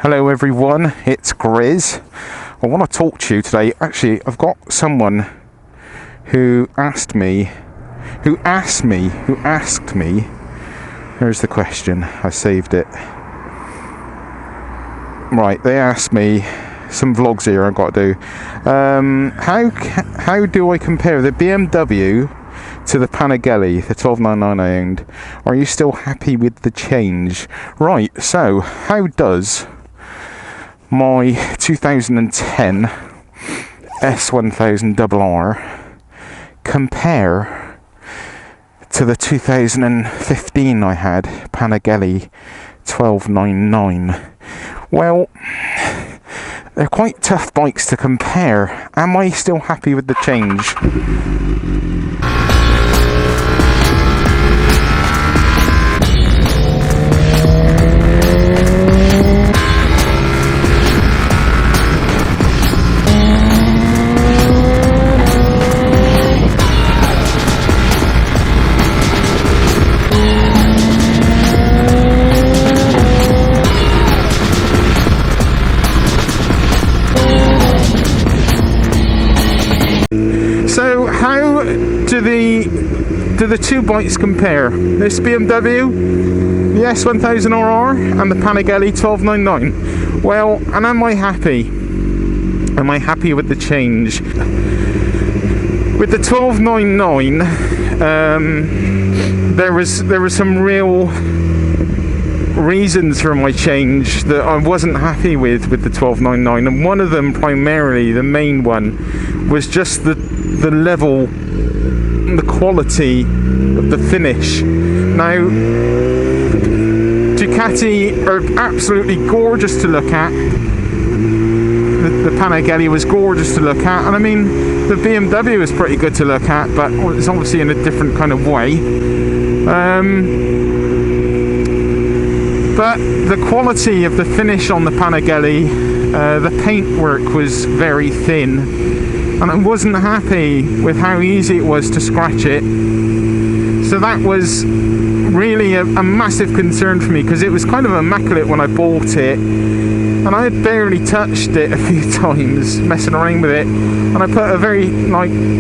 Hello everyone, it's Grizz. I want to talk to you today. Actually, I've got someone who asked me, here's the question, I saved it. Right, they asked me, some vlogs here I've got to do. How do I compare the BMW to the Panigale, the 12999 I owned? Are you still happy with the change? Right, so how does my 2010 S1000RR compare to the 2015 I had Panigale 1299? Well, they're quite tough bikes to compare. Am I still happy with the change? So how do the two bikes compare? This BMW, the S1000RR, and the Panigale 1299. Well, and am I happy? Am I happy with the change? With the 1299, there was some real reasons for my change that I wasn't happy with the 1299, and one of them, primarily the main one, was just the level, the quality of the finish. Now, Ducati are absolutely gorgeous to look at. The Panigale was gorgeous to look at, and I mean the BMW is pretty good to look at, but it's obviously in a different kind of way. But the quality of the finish on the Panigale, the paintwork was very thin, and I wasn't happy with how easy it was to scratch it. So that was really a massive concern for me, because it was kind of immaculate when I bought it, and I had barely touched it a few times, messing around with it, and I put a very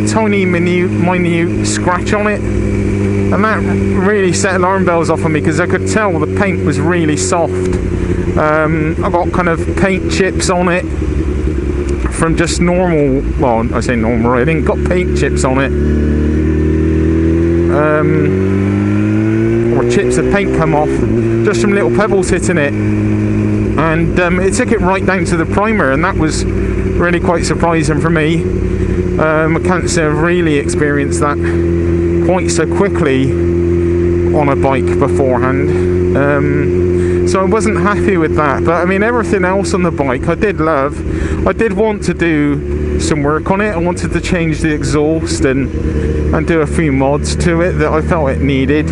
tiny minute scratch on it, and that really set alarm bells off on me, because I could tell the paint was really soft. I got kind of paint chips on it from just normal, well, I say normal, I didn't got paint chips on it, or chips of paint come off just from little pebbles hitting it, and it took it right down to the primer, and that was really quite surprising for me. I can't say I've really experienced that quite so quickly on a bike beforehand. So I wasn't happy with that, but I mean everything else on the bike I did love. I did want to do some work on it. I wanted to change the exhaust and do a few mods to it that I felt it needed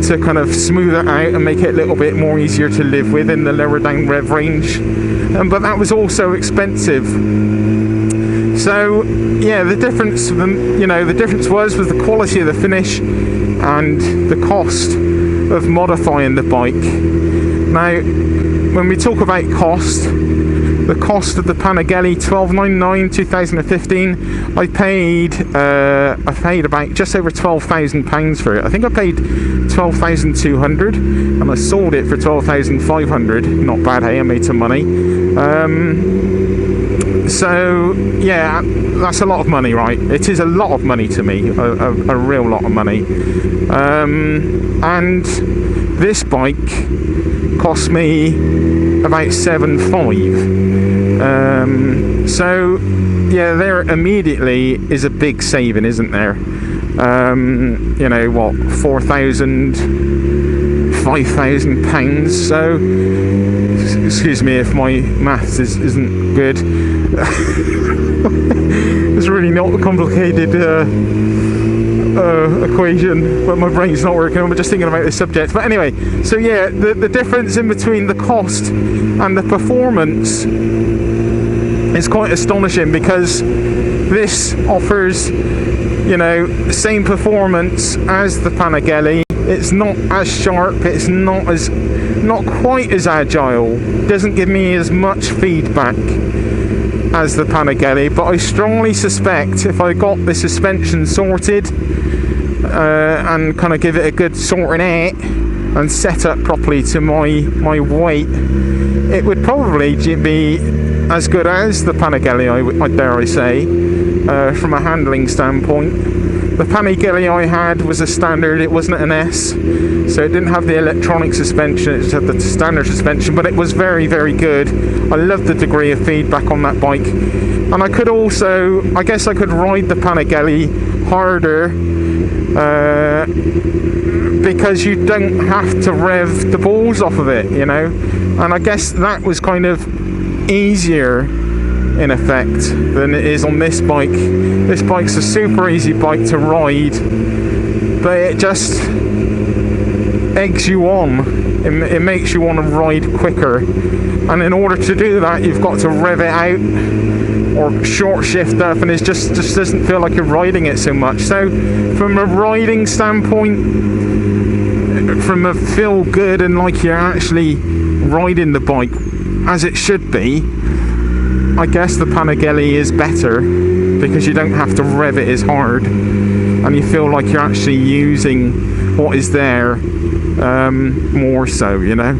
to kind of smooth it out and make it a little bit more easier to live with in the lower down rev range. But that was also expensive. So yeah, the difference was the quality of the finish and the cost of modifying the bike. Now, when we talk about cost, the cost of the Panigale 1299 2015, I paid about just over £12,000 for it. I think I paid 12,200, and I sold it for 12,500. Not bad, hey? I made some money. So yeah, that's a lot of money, right? It is a lot of money to me, a real lot of money. And this bike cost me about 7,500. So yeah, there immediately is a big saving, isn't there? What, 4,000, 5,000 pounds. So excuse me if my maths isn't good. It's really not a complicated equation, but my brain's not working. I'm just thinking about this subject. But anyway, so yeah, the difference in between the cost and the performance is quite astonishing, because this offers, the same performance as the Panigale, It's not as sharp, it's not quite as agile, doesn't give me as much feedback as the Panigale, but I strongly suspect if I got the suspension sorted and kind of give it a good sorting out and set up properly to my weight, it would probably be as good as the Panigale, I dare I say, from a handling standpoint. The Panigale I had was a standard, it wasn't an S, so it didn't have the electronic suspension, it just had the standard suspension, but it was very, very good. I loved the degree of feedback on that bike. And I could also, I guess I could ride the Panigale harder because you don't have to rev the balls off of it, you know. And I guess that was kind of easier in effect than it is on this bike. This bike's a super easy bike to ride, but it just eggs you on. It makes you want to ride quicker, and in order to do that you've got to rev it out or short shift up, and it just doesn't feel like you're riding it so much. So from a riding standpoint, from a feel good and like you're actually riding the bike as it should be, I guess the Panigale is better because you don't have to rev it as hard and you feel like you're actually using what is there more so, you know.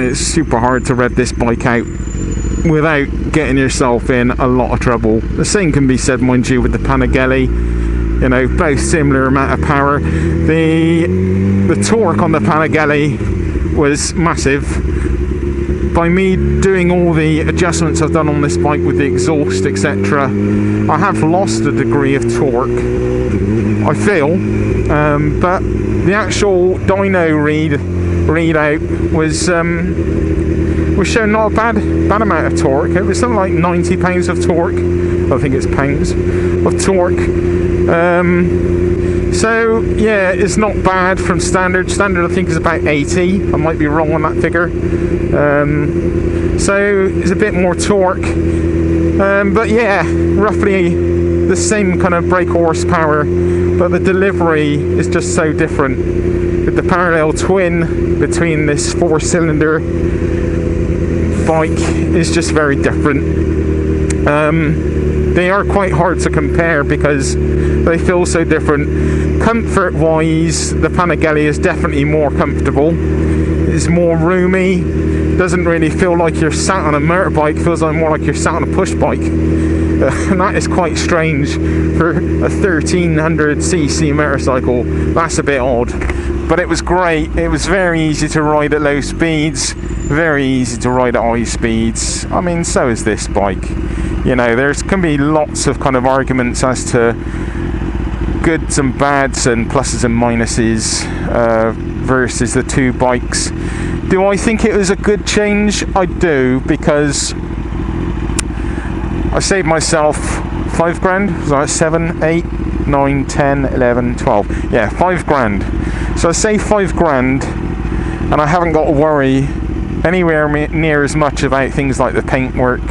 It's super hard to rev this bike out without getting yourself in a lot of trouble. The same can be said, mind you, with the Panigale. You know, both similar amount of power. The torque on the Panigale was massive. By me doing all the adjustments I've done on this bike with the exhaust, etc., I have lost a degree of torque, I feel, but the actual dyno readout was showing not a bad amount of torque. It was something like 90 pounds of torque. I think it's pounds of torque. So yeah, it's not bad from standard. Standard I think is about 80. I might be wrong on that figure. So it's a bit more torque. But yeah, roughly the same kind of brake horsepower, but the delivery is just so different. With the parallel twin between this 4-cylinder bike is just very different. They are quite hard to compare because they feel so different. Comfort wise, the Panigale is definitely more comfortable. It's more roomy, doesn't really feel like you're sat on a motorbike, feels like more like you're sat on a push bike. And that is quite strange for a 1300cc motorcycle. That's a bit odd, but it was great. It was very easy to ride at low speeds, very easy to ride at high speeds. I mean, so is this bike. You know, there's can be lots of kind of arguments as to goods and bads and pluses and minuses versus the two bikes. Do I think it was a good change? I do, because I saved myself £5,000. Was that 7, 8, 9, 10, 11, 12? Yeah, £5,000. So I saved £5,000, and I haven't got to worry anywhere near as much about things like the paintwork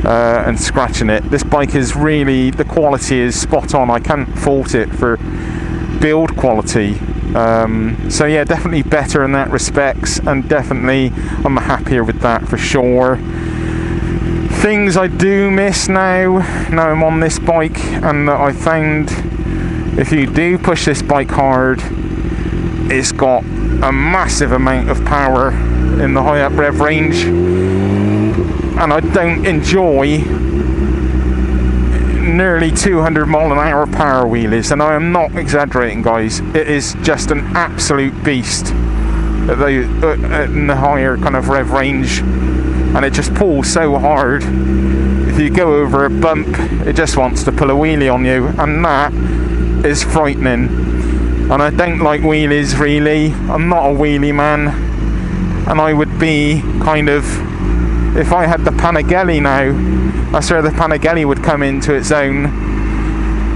and scratching it. This bike is really, the quality is spot on. I can't fault it for build quality. So yeah, definitely better in that respects, and definitely I'm happier with that for sure. Things I do miss now I'm on this bike, and that I found if you do push this bike hard, it's got a massive amount of power in the high up rev range, and I don't enjoy nearly 200 mile an hour power wheelies, and I am not exaggerating, guys. It is just an absolute beast at in the higher kind of rev range, and it just pulls so hard. If you go over a bump, it just wants to pull a wheelie on you, and that is frightening. And I don't like wheelies really. I'm not a wheelie man, and I would be kind of, if I had the Panigale now, that's where the Panigale would come into its own,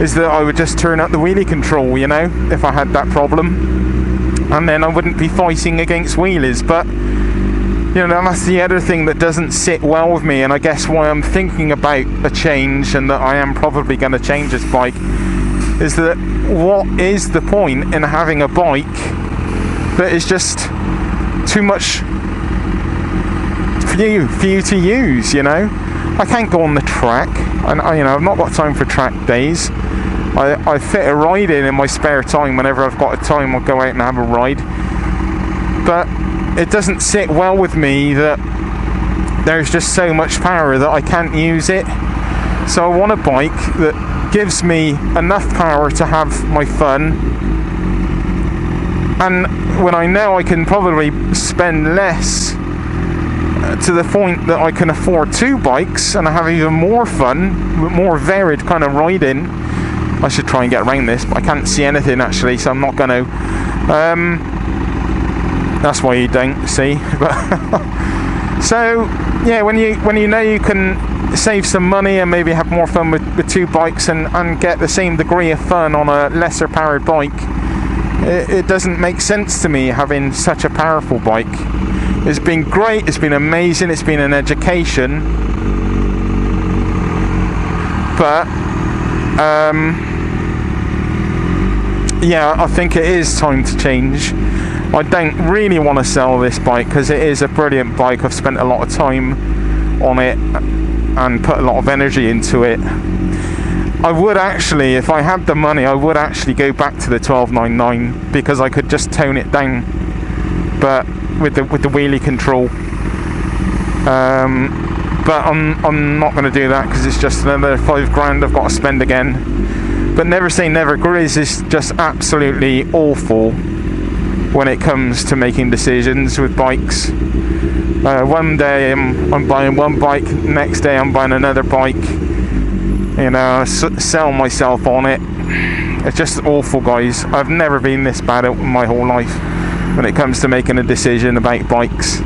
is that I would just turn up the wheelie control, you know, if I had that problem, and then I wouldn't be fighting against wheelies. But you know, that's the other thing that doesn't sit well with me, and I guess why I'm thinking about a change, and that I am probably going to change this bike, is that what is the point in having a bike that is just too much for you to use, you know? I can't go on the track, and I've not got time for track days. I fit a ride in my spare time. Whenever I've got a time, I'll go out and have a ride. But it doesn't sit well with me that there's just so much power that I can't use it. So I want a bike that gives me enough power to have my fun, and when I know I can probably spend less to the point that I can afford two bikes and I have even more fun, more varied kind of riding. I should try and get around this, but I can't see anything actually, so I'm not going to. That's why you don't see. But so yeah, when you know you can save some money and maybe have more fun with two bikes and get the same degree of fun on a lesser powered bike, it doesn't make sense to me having such a powerful bike. It's been great, it's been amazing, it's been an education, but yeah, I think it is time to change. I don't really want to sell this bike because it is a brilliant bike. I've spent a lot of time on it and put a lot of energy into it. I would actually, if I had the money, I would actually go back to the 1299 because I could just tone it down, but with the wheelie control. But I'm not going to do that because it's just another £5,000 I've got to spend again. But never say never. Grizz is just absolutely awful when it comes to making decisions with bikes. One day I'm buying one bike, next day I'm buying another bike. You know, I sell myself on it. It's just awful, guys. I've never been this bad in my whole life when it comes to making a decision about bikes.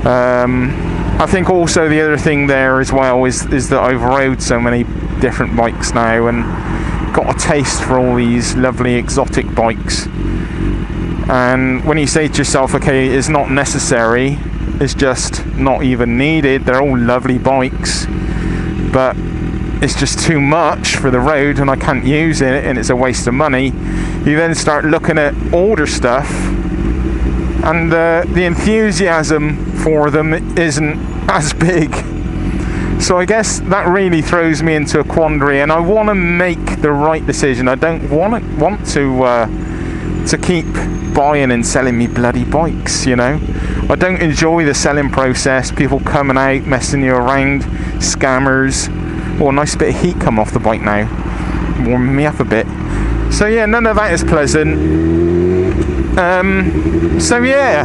I think also the other thing there as well is that I've rode so many different bikes now and got a taste for all these lovely exotic bikes. And when you say to yourself, okay, it's not necessary, it's just not even needed, they're all lovely bikes, but it's just too much for the road and I can't use it and it's a waste of money, you then start looking at older stuff and the enthusiasm for them isn't as big. So I guess that really throws me into a quandary, and I want to make the right decision. I don't want to keep buying and selling me bloody bikes, you know. I don't enjoy the selling process, people coming out, messing you around, scammers. Oh, a nice bit of heat come off the bike now, warming me up a bit. So yeah, none of that is pleasant. So yeah,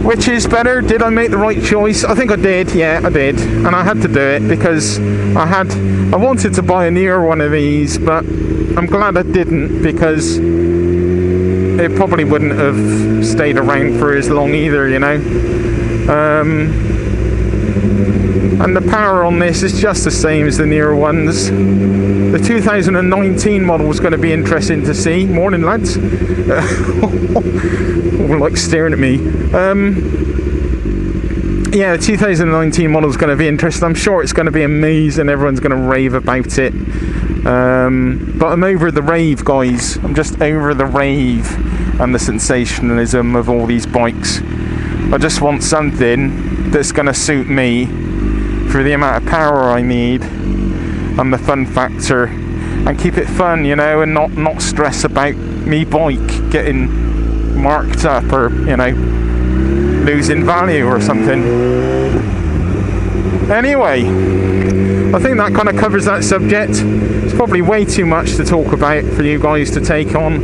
which is better? Did I make the right choice? I think I did. Yeah, I did, and I had to do it because I wanted to buy a newer one of these, but I'm glad I didn't because it probably wouldn't have stayed around for as long either, you know. And the power on this is just the same as the newer ones. The 2019 model is going to be interesting to see. Morning, lads. Like staring at me. Yeah, the 2019 model is going to be interesting. I'm sure it's going to be amazing. Everyone's going to rave about it. But I'm over the rave, guys. I'm just over the rave and the sensationalism of all these bikes. I just want something that's going to suit me for the amount of power I need and the fun factor, and keep it fun, you know, and not stress about me bike getting marked up or, you know, losing value or something. Anyway, I think that kind of covers that subject. It's probably way too much to talk about for you guys to take on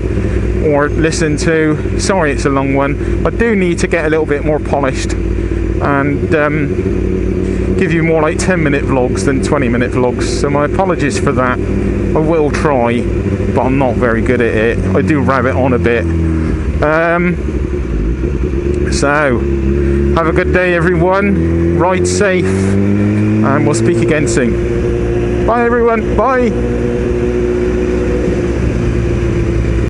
or listen to. Sorry it's a long one. I do need to get a little bit more polished and give you more like 10-minute vlogs than 20-minute vlogs, so my apologies for that. I will try, but I'm not very good at it. I do rabbit on a bit. So have a good day, everyone. Ride safe, and we'll speak again soon. Bye, everyone. Bye.